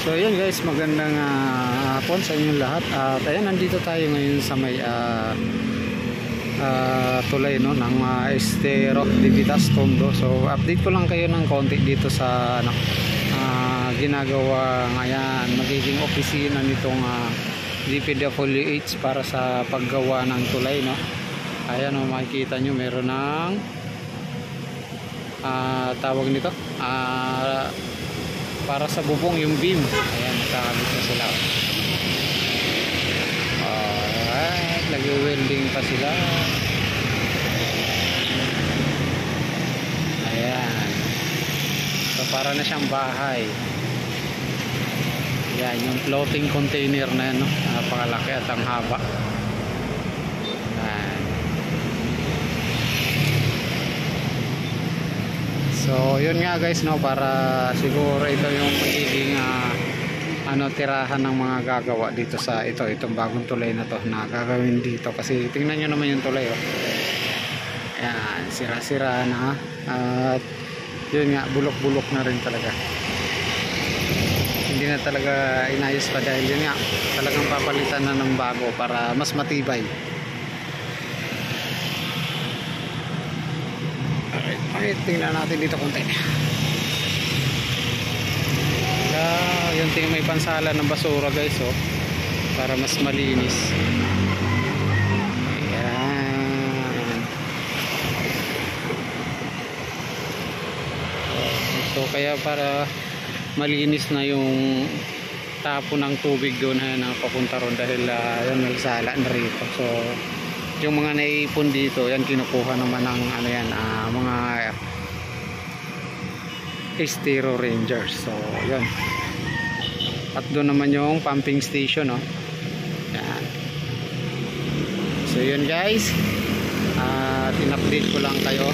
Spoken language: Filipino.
So yun guys, magandang hapon sa inyong lahat. Ayan, nandito tayo ngayon sa may tulay no, ng Estero Divitas Tondo. So update ko lang kayo ng konti dito sa ginagawa ngayon, magiging opisina nitong DPWH para sa paggawa ng tulay no. Ayan o, makikita nyo meron ng tawag nito para sa bubong yung beam. Ayan, nakakabit na sila. Alright, nag-welding pa sila. Ayan, so para na siyang bahay. Ayan, yung floating container na yan no? Napakalaki at ang haba. Ayan. So yun nga guys no, para siguro ito yung magiging tirahan ng mga gagawa dito sa itong bagong tulay na to na gagawin dito, kasi tingnan nyo naman yung tulay oh. Ayan, sira-sira na at yun nga, bulok-bulok na rin talaga, hindi na talaga inayos pa dahil yun nga, talagang papalitan na ng bago para mas matibay. Okay, tingnan natin dito konti. Yung may pansala ng basura guys oh, para mas malinis. Ayan. So kaya para malinis na yung tapo ng tubig doon na papunta ron dahil yun, may sala na rito. So yung mga naipon dito, yan kinukuha naman ng mga Estero Rangers. So yun, at doon naman yung pumping station no. Yan. So yun guys, in-update ko lang kayo